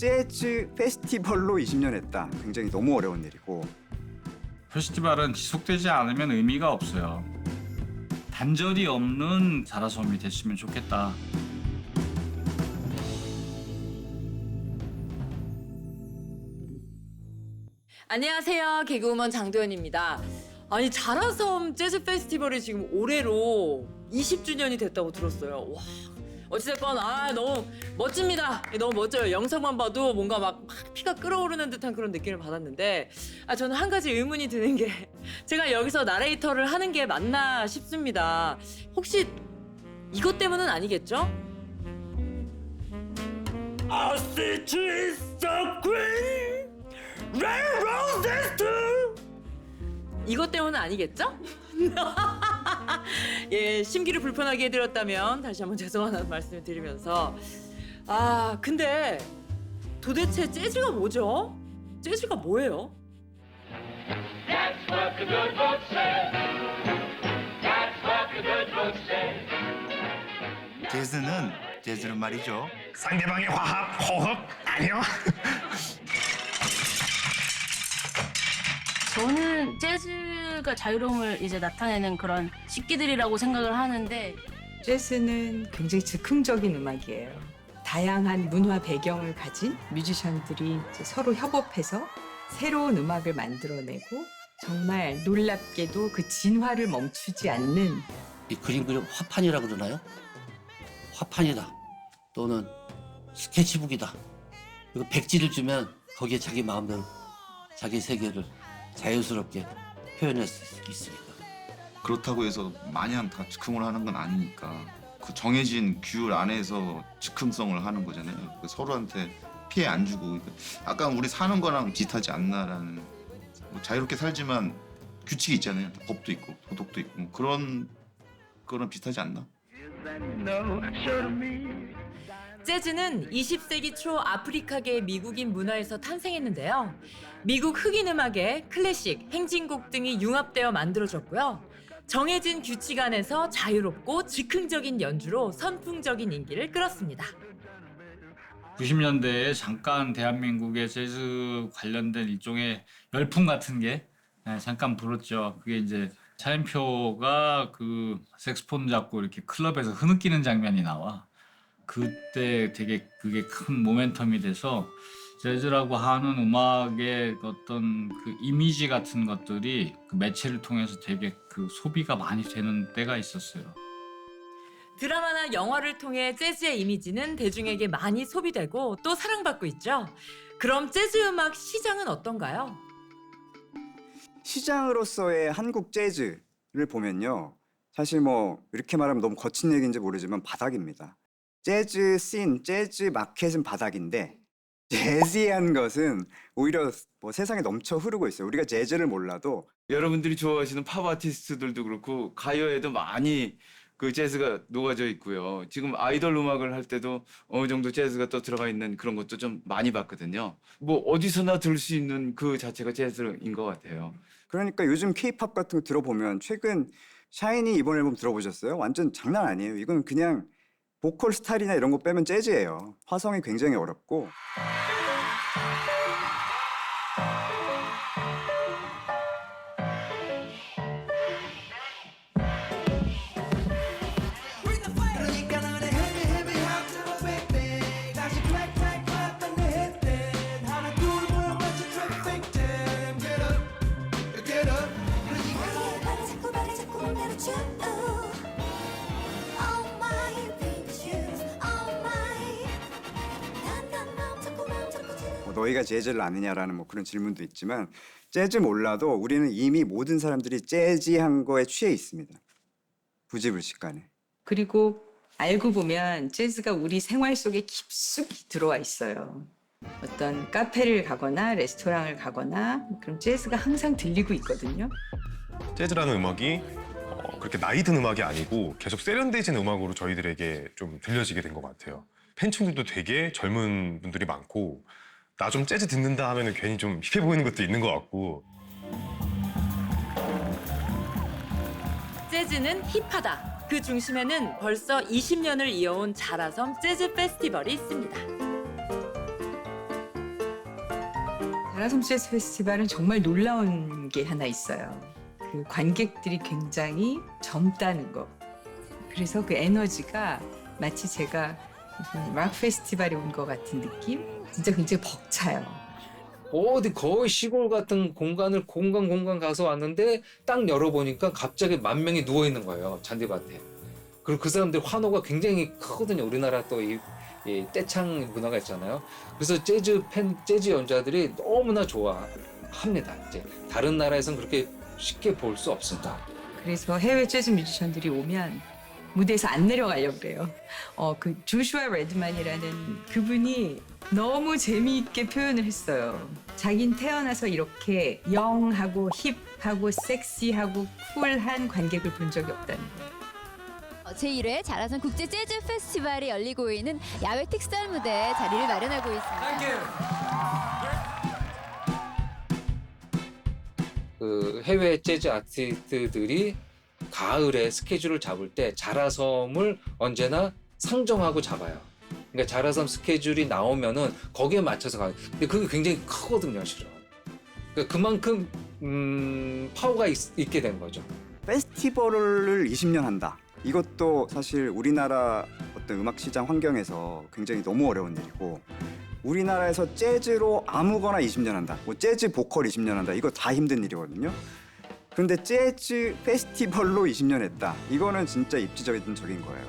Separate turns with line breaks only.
재즈 페스티벌로 20년 했다. 굉장히 너무 어려운 일이고.
페스티벌은 지속되지 않으면 의미가 없어요. 단절이 없는 자라섬이 됐으면 좋겠다.
안녕하세요. 개그우먼 장도연입니다. 아니 자라섬 재즈 페스티벌이 지금 올해로 20주년이 됐다고 들었어요. 와, 어찌됐건 너무 멋집니다. 너무 멋져요. 영상만 봐도 뭔가 막 피가 끓어오르는 듯한 그런 느낌을 받았는데 저는 한 가지 의문이 드는 게 제가 여기서 나레이터를 하는 게 맞나 싶습니다. 혹시 이것 때문은 아니겠죠? I see trees so green, red roses too. 이것 때문은 아니겠죠? 예, 심기를 불편하게 해드렸다면 다시 한번 죄송하다는 말씀을 드리면서 근데 도대체 재즈가 뭐죠? 재즈가 뭐예요?
That's what the good book said. That's what the good book said.
재즈는 말이죠.
상대방의 화합, 호흡 아니요.
저는 재즈가 자유로움을 이제 나타내는 그런 식기들이라고 생각을 하는데
재즈는 굉장히 즉흥적인 음악이에요. 다양한 문화 배경을 가진 뮤지션들이 이제 서로 협업해서 새로운 음악을 만들어내고 정말 놀랍게도 그 진화를 멈추지 않는
이 그림 화판이라고 그러나요? 화판이다. 또는 스케치북이다. 그리고 백지를 주면 거기에 자기 마음대로 자기 세계를 자유스럽게 표현할 수 있으니까.
그렇다고 해서 마냥 다 즉흥을 하는 건 아니니까 그 정해진 규율 안에서 즉흥성을 하는 거잖아요. 서로한테 피해 안 주고 약간 우리 사는 거랑 비슷하지 않나라는, 뭐 자유롭게 살지만 규칙이 있잖아요. 법도 있고 도덕도 있고 뭐 그런 거랑 비슷하지 않나?
재즈는 20세기 초 아프리카계 미국인 문화에서 탄생했는데요. 미국 흑인 음악에 클래식, 행진곡 등이 융합되어 만들어졌고요. 정해진 규칙 안에서 자유롭고 즉흥적인 연주로 선풍적인 인기를 끌었습니다.
90년대에 잠깐 대한민국의 재즈 관련된 일종의 열풍 같은 게 잠깐 불었죠. 그게 이제 차인표가 그 색스폰 잡고 이렇게 클럽에서 흐느끼는 장면이 나와. 그때 되게 그게 큰 모멘텀이 돼서 재즈라고 하는 음악의 어떤 그 이미지 같은 것들이 그 매체를 통해서 되게 그 소비가 많이 되는 때가 있었어요.
드라마나 영화를 통해 재즈의 이미지는 대중에게 많이 소비되고 또 사랑받고 있죠. 그럼 재즈 음악 시장은 어떤가요?
시장으로서의 한국 재즈를 보면요. 사실 뭐 이렇게 말하면 너무 거친 얘기인지 모르지만 바닥입니다. 재즈 씬, 재즈 마켓은 바닥인데 재즈한 것은 오히려 뭐 세상에 넘쳐 흐르고 있어요. 우리가 재즈를 몰라도
여러분들이 좋아하시는 팝 아티스트들도 그렇고 가요에도 많이 그 재즈가 녹아져 있고요. 지금 아이돌 음악을 할 때도 어느 정도 재즈가 또 들어가 있는 그런 것도 좀 많이 봤거든요. 뭐 어디서나 들을 수 있는 그 자체가 재즈인 것 같아요.
그러니까 요즘 케이팝 같은 거 들어보면 최근 샤이니 이번 앨범 들어보셨어요? 완전 장난 아니에요. 이건 그냥 보컬 스타일이나 이런 거 빼면 재즈예요. 화성이 굉장히 어렵고. 너희가 재즈를 아느냐라는 뭐 그런 질문도 있지만 재즈 몰라도 우리는 이미 모든 사람들이 재즈한 거에 취해 있습니다. 부지불식간에.
그리고 알고 보면 재즈가 우리 생활 속에 깊숙이 들어와 있어요. 어떤 카페를 가거나 레스토랑을 가거나 그럼 재즈가 항상 들리고 있거든요.
재즈라는 음악이 그렇게 나이 든 음악이 아니고 계속 세련되진 음악으로 저희들에게 좀 들려지게 된 것 같아요. 팬층들도 되게 젊은 분들이 많고 나 좀 재즈 듣는다 하면 괜히 좀 힙해 보이는 것도 있는 것 같고.
재즈는 힙하다. 그 중심에는 벌써 20년을 이어온 자라섬 재즈 페스티벌이 있습니다.
자라섬 재즈 페스티벌은 정말 놀라운 게 하나 있어요. 그 관객들이 굉장히 젊다는 거. 그래서 그 에너지가 마치 제가 무슨 락 페스티벌에 온 것 같은 느낌? 진짜 굉장히 벅차요.
어디 거의 시골 같은 공간을 공간 가서 왔는데 딱 열어보니까 갑자기 10,000명이 누워 있는 거예요, 잔디밭에. 그리고 그 사람들 환호가 굉장히 크거든요. 우리나라 또 이 떼창 문화가 있잖아요. 그래서 재즈 연주자들이 너무나 좋아합니다. 이제 다른 나라에서는 그렇게 쉽게 볼 수 없습니다.
그래서 해외 재즈 뮤지션들이 오면 무대에서 안 내려가려고 그래요. 그 조슈아 레드만이라는 그분이 너무 재미있게 표현을 했어요. 자긴 태어나서 이렇게 영하고 힙하고 섹시하고 쿨한 관객을 본 적이 없다는 거예요.
제1회 자라섬 국제 재즈 페스티벌이 열리고 있는 야외 특설 무대에 자리를 마련하고 있습니다.
그 해외 재즈 아티스트들이 가을에 스케줄을 잡을 때 자라섬을 언제나 상정하고 잡아요. 그러니까 자라섬 스케줄이 나오면은 거기에 맞춰서 가요. 근데 그게 굉장히 크거든요, 실은. 그러니까 그만큼 파워가 있게 된 거죠.
페스티벌을 20년 한다. 이것도 사실 우리나라 어떤 음악 시장 환경에서 굉장히 너무 어려운 일이고, 우리나라에서 재즈로 아무거나 20년 한다. 뭐 재즈 보컬 20년 한다. 이거 다 힘든 일이거든요. 그런데 재즈 페스티벌로 20년 했다. 이거는 진짜 입지적인 적인 거예요.